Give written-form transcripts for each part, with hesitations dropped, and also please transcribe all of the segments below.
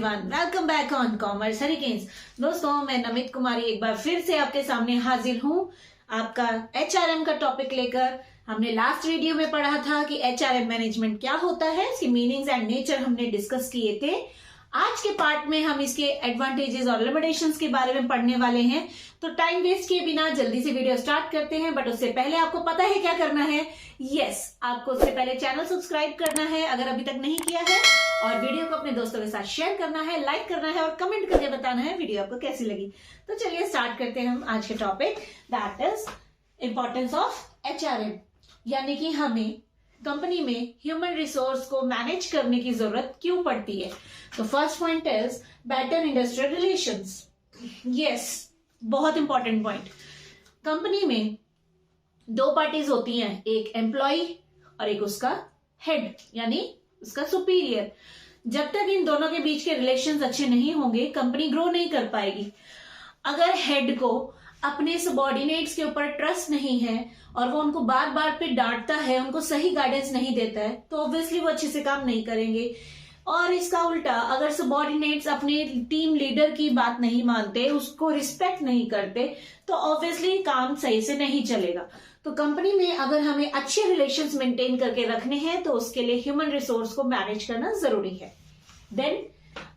Everyone, welcome back on commerce hurricanes. दोस्तों, मैं नमित कुमारी एक बार फिर से आपके सामने हाजिर हूं आपका एचआरएम का टॉपिक लेकर। हमने लास्ट वीडियो में पढ़ा था कि एचआरएम मैनेजमेंट क्या होता है, इसकी मीनिंग्स एंड नेचर हमने डिस्कस किए थे। आज के पार्ट में हम इसके एडवांटेजेस और लिमिटेशंस के बारे में पढ़ने वाले हैं। तो टाइम वेस्ट किए बिना जल्दी से वीडियो स्टार्ट करते हैं। बट उससे पहले आपको पता है क्या करना है? आपको उससे पहले चैनल सब्सक्राइब करना है अगर अभी तक नहीं किया है, और वीडियो को अपने दोस्तों के साथ शेयर करना है, लाइक करना है और कमेंट करके बताना है वीडियो आपको कैसी लगी। तो चलिए स्टार्ट करते हैं हम आज के topic, that is importance of HRM. यानी कि हमें कंपनी में ह्यूमन रिसोर्स को मैनेज करने की जरूरत क्यों पड़ती है। तो first point is better industrial relations. बहुत इंपॉर्टेंट पॉइंट। कंपनी में दो पार्टीज होती हैं, एक एम्प्लॉय और एक उसका हेड यानी उसका सुपीरियर। जब तक इन दोनों के बीच के रिलेशंस अच्छे नहीं होंगे, कंपनी ग्रो नहीं कर पाएगी। अगर हेड को अपने सबॉर्डिनेट्स के ऊपर ट्रस्ट नहीं है और वो उनको बार बार पे डांटता है, उनको सही गाइडेंस नहीं देता है, तो ऑब्वियसली वो अच्छे से काम नहीं करेंगे। और इसका उल्टा, अगर सबॉर्डिनेट्स अपने टीम लीडर की बात नहीं मानते, उसको रिस्पेक्ट नहीं करते, तो ऑब्वियसली काम सही से नहीं चलेगा। तो कंपनी में अगर हमें अच्छे रिलेशंस मेंटेन करके रखने हैं तो उसके लिए ह्यूमन रिसोर्स को मैनेज करना जरूरी है। देन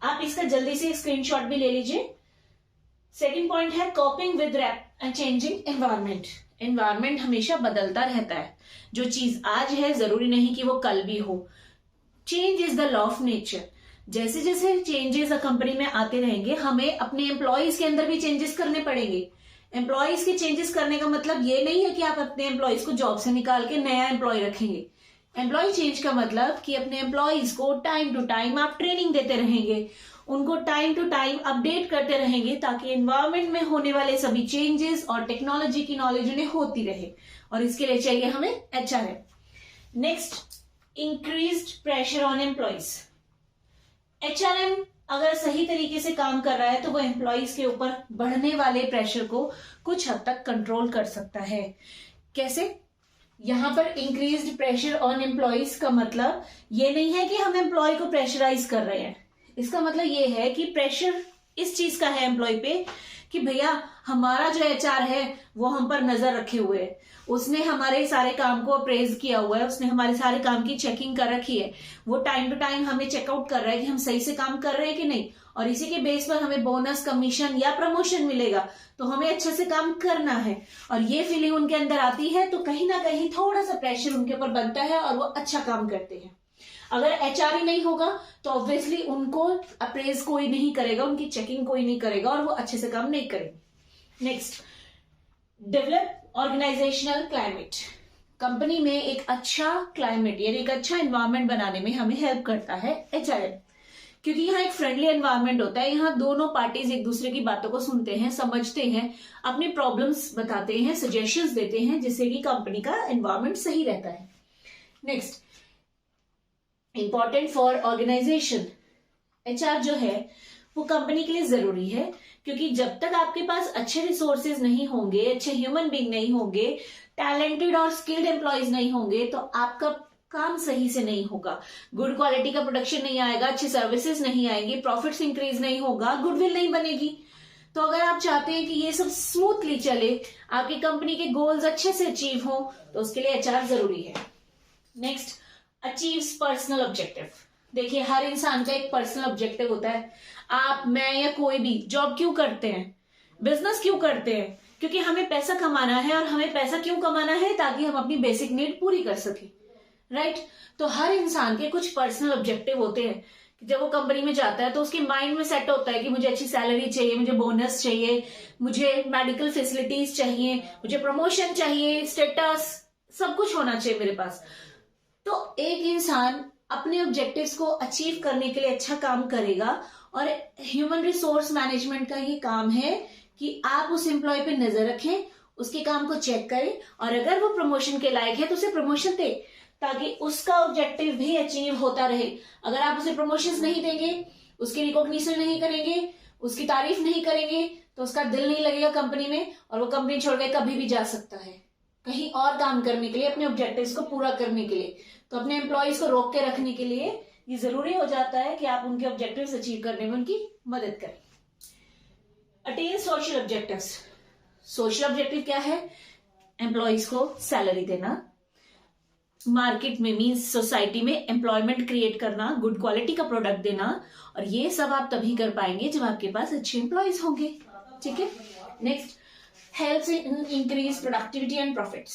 आप इसका जल्दी से स्क्रीनशॉट भी ले लीजिए। सेकेंड पॉइंट है कॉपिंग विद चेंजिंग एनवायरमेंट। एनवायरमेंट हमेशा बदलता रहता है। जो चीज आज है जरूरी नहीं कि वो कल भी हो। Change is the law of nature. जैसे जैसे चेंजेस कंपनी में आते रहेंगे, हमें अपने एम्प्लॉयज के अंदर भी चेंजेस करने पड़ेंगे। एम्प्लॉयज के चेंजेस करने का मतलब ये नहीं है कि आप अपने एम्प्लॉयज को जॉब से निकाल के नया एम्प्लॉय रखेंगे। एम्प्लॉय चेंज का मतलब कि अपने एम्प्लॉयज को टाइम टू टाइम आप ट्रेनिंग देते रहेंगे, उनको टाइम टू टाइम अपडेट करते रहेंगे, ताकि एनवायरमेंट में होने वाले सभी चेंजेस और टेक्नोलॉजी की नॉलेज उन्हें होती रहे। और इसके लिए चाहिए हमें HRM. Next, increased pressure on employees. HRM अगर सही तरीके से काम कर रहा है तो वो एम्प्लॉयज के ऊपर बढ़ने वाले प्रेशर को कुछ हद तक कंट्रोल कर सकता है। कैसे? यहां पर इंक्रीज्ड प्रेशर ऑन एम्प्लॉयज का मतलब ये नहीं है कि हम एम्प्लॉय को प्रेशराइज कर रहे हैं। इसका मतलब ये है कि प्रेशर इस चीज का है एम्प्लॉय पे कि भैया हमारा जो एचआर है वो हम पर नजर रखे हुए है, उसने हमारे सारे काम को अप्रेज किया हुआ है, उसने हमारे सारे काम की चेकिंग कर रखी है, वो टाइम टू टाइम हमें चेकआउट कर रहा है कि हम सही से काम कर रहे हैं कि नहीं, और इसी के बेस पर हमें बोनस, कमीशन या प्रमोशन मिलेगा। तो हमें अच्छे से काम करना है, और ये फीलिंग उनके अंदर आती है तो कहीं ना कहीं थोड़ा सा प्रेशर उनके ऊपर बनता है और वो अच्छा काम करते हैं। अगर एचआर ही नहीं होगा तो ऑब्वियसली उनको अप्रेज कोई नहीं करेगा, उनकी चेकिंग कोई नहीं करेगा और वो अच्छे से काम नहीं करेंगे। Next, develop organisational climate. Company में एक अच्छा क्लाइमेट यानी एक अच्छा एनवायरनमेंट बनाने में हमें हेल्प करता है एचआरएम, क्योंकि यहाँ एक फ्रेंडली एनवायरनमेंट होता है। यहाँ दोनों पार्टीज एक दूसरे की बातों को सुनते हैं, समझते हैं, अपने प्रॉब्लम्स बताते हैं, सजेशंस देते हैं, जिससे कि कंपनी का एनवायरनमेंट सही रहता है। Next, important for organisation. HR जो है वो कंपनी के लिए जरूरी है, क्योंकि जब तक आपके पास अच्छे रिसोर्सेज नहीं होंगे, अच्छे ह्यूमन बीइंग नहीं होंगे, टैलेंटेड और स्किल्ड एम्प्लॉयज नहीं होंगे, तो आपका काम सही से नहीं होगा, गुड क्वालिटी का प्रोडक्शन नहीं आएगा, अच्छी सर्विसेज नहीं आएंगी, प्रॉफिट्स इंक्रीज नहीं होगा, गुडविल नहीं बनेगी। तो अगर आप चाहते हैं कि ये सब स्मूथली चले, आपकी कंपनी के गोल्स अच्छे से अचीव हो, तो उसके लिए एचआर जरूरी है। Next, achieves personal objective. देखिए, हर इंसान का एक पर्सनल ऑब्जेक्टिव होता है। आप, मैं या कोई भी जॉब क्यों करते हैं, बिजनेस क्यों करते हैं? क्योंकि हमें पैसा कमाना है। और हमें पैसा क्यों कमाना है? ताकि हम अपनी बेसिक नीड पूरी कर सके, राइट? तो हर इंसान के कुछ पर्सनल ऑब्जेक्टिव होते हैं। जब वो कंपनी में जाता है तो उसके माइंड में सेट होता है कि मुझे अच्छी सैलरी चाहिए, मुझे बोनस चाहिए, मुझे मेडिकल फैसिलिटीज चाहिए, मुझे प्रमोशन चाहिए, स्टेटस, सब कुछ होना चाहिए मेरे पास। तो एक इंसान अपने ऑब्जेक्टिव्स को अचीव करने के लिए अच्छा काम करेगा, और ह्यूमन रिसोर्स मैनेजमेंट का ये काम है कि आप उस एम्प्लॉय पे नजर रखें, उसके काम को चेक करें, और अगर वो प्रमोशन के लायक है तो उसे प्रमोशन दे, ताकि उसका ऑब्जेक्टिव भी अचीव होता रहे। अगर आप उसे प्रमोशंस नहीं देंगे, उसकी रिकॉग्निशन नहीं करेंगे, उसकी तारीफ नहीं करेंगे, तो उसका दिल नहीं लगेगा कंपनी में, और वो कंपनी छोड़ के कभी भी जा सकता है कहीं और काम करने के लिए, अपने ऑब्जेक्टिव्स को पूरा करने के लिए। तो अपने एम्प्लॉयज को रोक के रखने के लिए ये जरूरी हो जाता है कि आप उनके ऑब्जेक्टिव्स अचीव करने में उनकी मदद करें। Attain social objectives. Social objective क्या है? एम्प्लॉयज को सैलरी देना, मार्केट में मींस सोसाइटी में एम्प्लॉयमेंट क्रिएट करना, गुड क्वालिटी का प्रोडक्ट देना, और ये सब आप तभी कर पाएंगे जब आपके पास अच्छे एम्प्लॉयज होंगे। ठीक है। Next, helps in increase productivity and profits.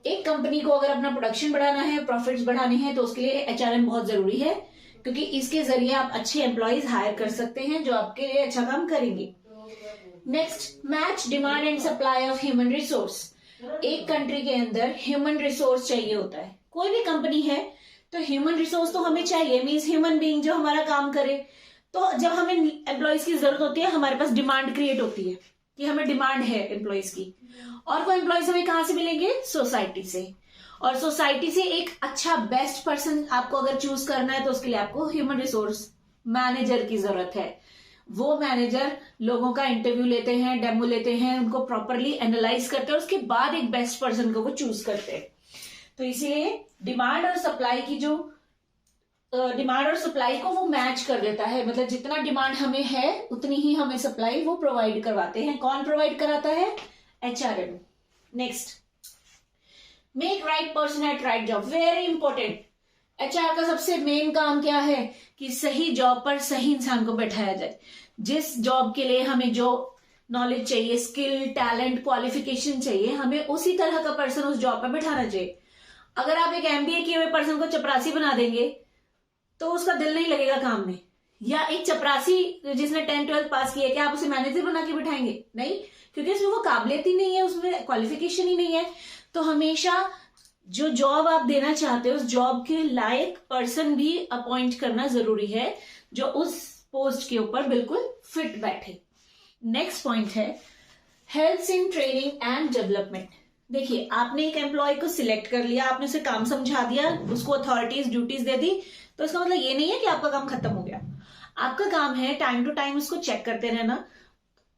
एक कंपनी को अगर अपना प्रोडक्शन बढ़ाना है, प्रॉफिट्स बढ़ाने हैं, तो उसके लिए एचआरएम बहुत जरूरी है, क्योंकि इसके जरिए आप अच्छे एम्प्लॉयज हायर कर सकते हैं जो आपके लिए अच्छा काम करेंगे। Next, match demand and supply of human resource. एक कंट्री के अंदर ह्यूमन रिसोर्स चाहिए होता है। कोई भी कंपनी है तो ह्यूमन रिसोर्स तो हमें चाहिए, मींस ह्यूमन बीइंग जो हमारा काम करे। तो जब हमें एम्प्लॉयज की जरूरत होती है, हमारे पास डिमांड क्रिएट होती है कि हमें डिमांड है एम्प्लॉयज की, और वो एम्प्लॉयज हमें कहां से मिलेंगे? सोसाइटी से। और सोसाइटी से एक अच्छा बेस्ट पर्सन आपको अगर चूज करना है तो उसके लिए आपको ह्यूमन रिसोर्स मैनेजर की जरूरत है। वो मैनेजर लोगों का इंटरव्यू लेते हैं, डेमो लेते हैं, उनको प्रॉपरली एनालाइज करते हैं, उसके बाद एक बेस्ट पर्सन को वो चूज करते हैं। तो इसीलिए डिमांड और सप्लाई की जो डिमांड और सप्लाई को वो मैच कर देता है, मतलब जितना डिमांड हमें है उतनी ही हमें सप्लाई वो प्रोवाइड करवाते हैं। कौन प्रोवाइड कराता है? HRM. Next, make right person at right job. Very important. HR का सबसे मेन काम क्या है? कि सही जॉब पर सही इंसान को बैठाया जाए। जिस जॉब के लिए हमें जो नॉलेज चाहिए, स्किल, टैलेंट, क्वालिफिकेशन चाहिए, हमें उसी तरह का पर्सन उस जॉब पर बैठाना चाहिए। अगर आप एक एमबीए किए हुए पर्सन को चपरासी बना देंगे तो उसका दिल नहीं लगेगा काम में। या एक चपरासी जिसने 10-12 पास किया, क्या आप उसे मैनेजर बना के बिठाएंगे? नहीं, क्योंकि उसमें वो काबिलियत ही नहीं है, उसमें क्वालिफिकेशन ही नहीं है। तो हमेशा जो जॉब आप देना चाहते हो उस जॉब के लायक पर्सन भी अपॉइंट करना जरूरी है, जो उस पोस्ट के ऊपर बिल्कुल फिट बैठे। नेक्स्ट पॉइंट है helps in training and development. देखिए, आपने एक एम्प्लॉय को सिलेक्ट कर लिया, आपने उसे काम समझा दिया, उसको अथॉरिटीज, ड्यूटीज दे दी, तो इसका मतलब ये नहीं है कि आपका काम खत्म हो गया। आपका काम है टाइम टू टाइम उसको चेक करते रहना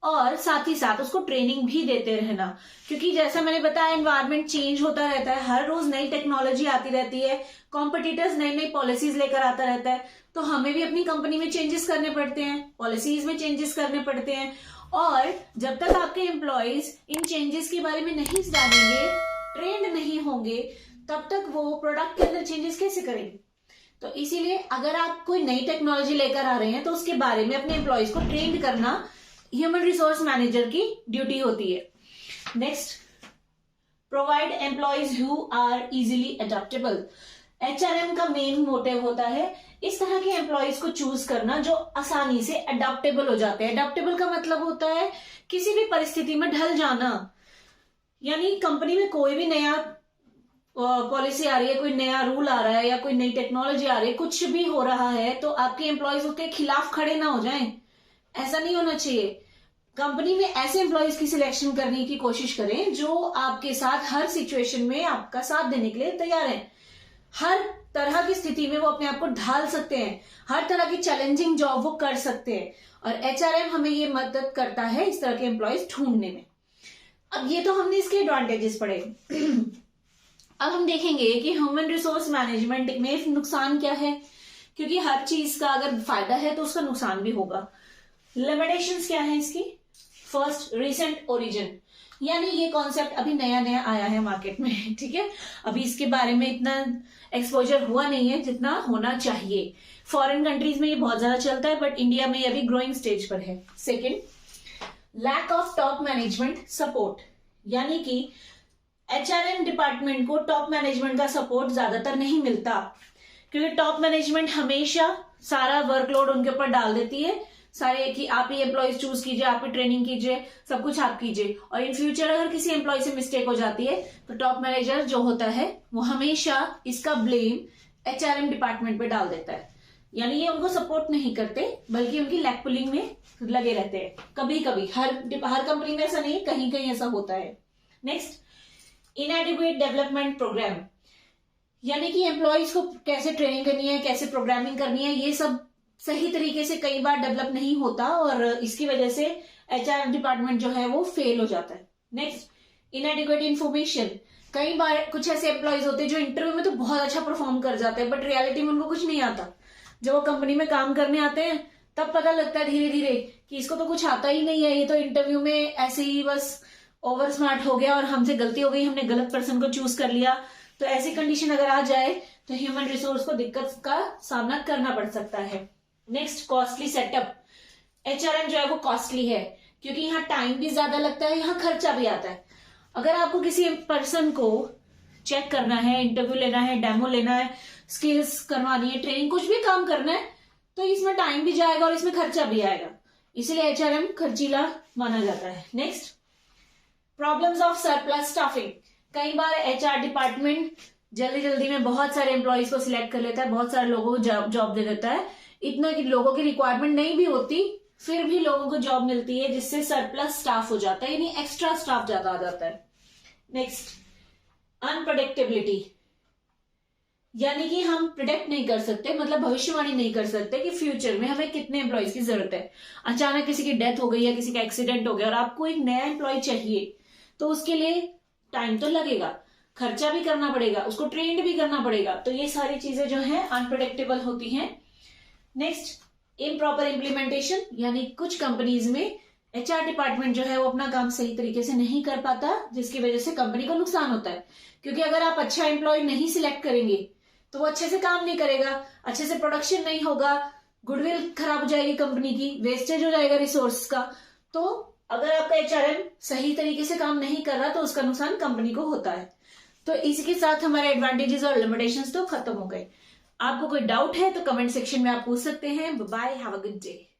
और साथ ही साथ उसको ट्रेनिंग भी देते रहना, क्योंकि जैसा मैंने बताया एनवायरनमेंट चेंज होता रहता है, हर रोज नई टेक्नोलॉजी आती रहती है, कॉम्पिटिटर्स नई नई पॉलिसीज लेकर आता रहता है, तो हमें भी अपनी कंपनी में चेंजेस करने पड़ते हैं, पॉलिसीज में चेंजेस करने पड़ते हैं। और जब तक आपके एम्प्लॉयज इन चेंजेस के बारे में नहीं जानेंगे, ट्रेंड नहीं होंगे, तब तक वो प्रोडक्ट के अंदर चेंजेस कैसे करेंगे? तो इसीलिए अगर आप कोई नई टेक्नोलॉजी लेकर आ रहे हैं तो उसके बारे में अपने एम्प्लॉयज को ट्रेंड करना ह्यूमन रिसोर्स मैनेजर की ड्यूटी होती है। Next, provide employees who are easily adaptable. HRM का मेन मोटिव होता है इस तरह के एम्प्लॉयज को चूज करना जो आसानी से अडेप्टेबल हो जाते हैं। अडेप्टेबल का मतलब होता है किसी भी परिस्थिति में ढल जाना, यानी कंपनी में कोई भी नया पॉलिसी आ रही है, कोई नया रूल आ रहा है या कोई नई टेक्नोलॉजी आ रही है, कुछ भी हो रहा है तो आपके एम्प्लॉयज उसके खिलाफ खड़े ना हो जाएं। ऐसा नहीं होना चाहिए। कंपनी में ऐसे एम्प्लॉयज की सिलेक्शन करने की कोशिश करें जो आपके साथ हर सिचुएशन में आपका साथ देने के लिए तैयार है। हर तरह की स्थिति में वो अपने आप को ढाल सकते हैं, हर तरह की चैलेंजिंग जॉब वो कर सकते हैं, और एचआरएम हमें ये मदद करता है इस तरह के एम्प्लॉयज ढूंढने में। अब ये तो हमने इसके एडवांटेजेस पढ़े। अब हम देखेंगे कि ह्यूमन रिसोर्स मैनेजमेंट में नुकसान क्या है, क्योंकि हर चीज का अगर फायदा है तो उसका नुकसान भी होगा। लिमिटेशंस क्या है इसकी? फर्स्ट, रिसेंट ओरिजिन, यानी ये कॉन्सेप्ट अभी नया नया आया है मार्केट में, ठीक है, अभी इसके बारे में इतना एक्सपोजर हुआ नहीं है जितना होना चाहिए। फॉरेन कंट्रीज में ये बहुत ज्यादा चलता है, बट इंडिया में ये अभी ग्रोइंग स्टेज पर है। Second, lack of top management support, यानी कि एचआरएम डिपार्टमेंट को टॉप मैनेजमेंट का सपोर्ट ज्यादातर नहीं मिलता, क्योंकि टॉप मैनेजमेंट हमेशा सारा वर्कलोड उनके ऊपर डाल देती है, सारे कि आप ही एम्प्लॉयज चूज कीजिए, आप ही ट्रेनिंग कीजिए, सब कुछ आप कीजिए, और इन फ्यूचर अगर किसी एम्प्लॉय से मिस्टेक हो जाती है तो टॉप मैनेजर जो होता है वो हमेशा इसका ब्लेम एचआरएम डिपार्टमेंट पे डाल देता है, यानी ये उनको सपोर्ट नहीं करते बल्कि उनकी लैग पुलिंग में लगे रहते हैं। कभी कभी, हर कंपनी में ऐसा नहीं, कहीं कहीं ऐसा होता है। नेक्स्ट, इनएडिक्वेट डेवलपमेंट प्रोग्राम, यानी कि एम्प्लॉयज को कैसे ट्रेनिंग करनी है, कैसे प्रोग्रामिंग करनी है, ये सब सही तरीके से कई बार डेवलप नहीं होता और इसकी वजह से एचआर डिपार्टमेंट जो है वो फेल हो जाता है। नेक्स्ट, इनएडिक्वेट इंफॉर्मेशन, कई बार कुछ ऐसे एम्प्लॉयज होते हैं जो इंटरव्यू में तो बहुत अच्छा परफॉर्म कर जाते हैं, बट रियलिटी में उनको कुछ नहीं आता। जब वो कंपनी में काम करने आते हैं तब पता लगता है धीरे धीरे कि इसको तो कुछ आता ही नहीं है, ये तो इंटरव्यू में ऐसे ही बस ओवर स्मार्ट हो गया और हमसे गलती हो गई, हमने गलत पर्सन को चूज कर लिया। तो ऐसी कंडीशन अगर आ जाए तो ह्यूमन रिसोर्स को दिक्कत का सामना करना पड़ सकता है। Next, costly setup. एचआरएम जो है वो कॉस्टली है क्योंकि यहाँ टाइम भी ज्यादा लगता है, यहाँ खर्चा भी आता है। अगर आपको किसी पर्सन को चेक करना है, इंटरव्यू लेना है, डेमो लेना है, स्किल्स करवानी है, ट्रेनिंग, कुछ भी काम करना है, तो इसमें टाइम भी जाएगा और इसमें खर्चा भी आएगा, इसीलिए एचआरएम खर्चीला माना जाता है। Next, problems of surplus staffing. कई बार एचआर डिपार्टमेंट जल्दी जल्दी में बहुत सारे एम्प्लॉयज को सिलेक्ट कर लेता है, बहुत सारे लोगों को जॉब दे देता है, इतना कि लोगों की रिक्वायरमेंट नहीं भी होती, फिर भी लोगों को जॉब मिलती है, जिससे सरप्लस स्टाफ हो जाता है, यानी एक्स्ट्रा स्टाफ ज्यादा आ जाता है। नेक्स्ट, अनप्रेडिक्टेबिलिटी, यानी कि हम प्रिडिक्ट नहीं कर सकते, मतलब भविष्यवाणी नहीं कर सकते कि फ्यूचर में हमें कितने एम्प्लॉयज की जरूरत है। अचानक किसी की डेथ हो गई या किसी का एक्सीडेंट हो गया और आपको एक नया एम्प्लॉय चाहिए, तो उसके लिए टाइम तो लगेगा, खर्चा भी करना पड़ेगा, उसको ट्रेंड भी करना पड़ेगा, तो ये सारी चीजें जो है अनप्रेडिक्टेबल होती हैं। नेक्स्ट, इम्प्रॉपर इम्प्लीमेंटेशन, यानी कुछ कंपनीज में एचआर डिपार्टमेंट जो है वो अपना काम सही तरीके से नहीं कर पाता, जिसकी वजह से कंपनी को नुकसान होता है। क्योंकि अगर आप अच्छा एम्प्लॉय नहीं सिलेक्ट करेंगे तो वो अच्छे से काम नहीं करेगा, अच्छे से प्रोडक्शन नहीं होगा, गुडविल खराब हो जाएगी कंपनी की, वेस्टेज हो जाएगा रिसोर्स का। तो अगर आपका एचआरएम सही तरीके से काम नहीं कर रहा तो उसका नुकसान कंपनी को होता है। तो इसके साथ हमारे एडवांटेजेस और लिमिटेशंस तो खत्म हो गए। आपको कोई डाउट है तो कमेंट सेक्शन में आप पूछ सकते हैं। Bye, have a good day.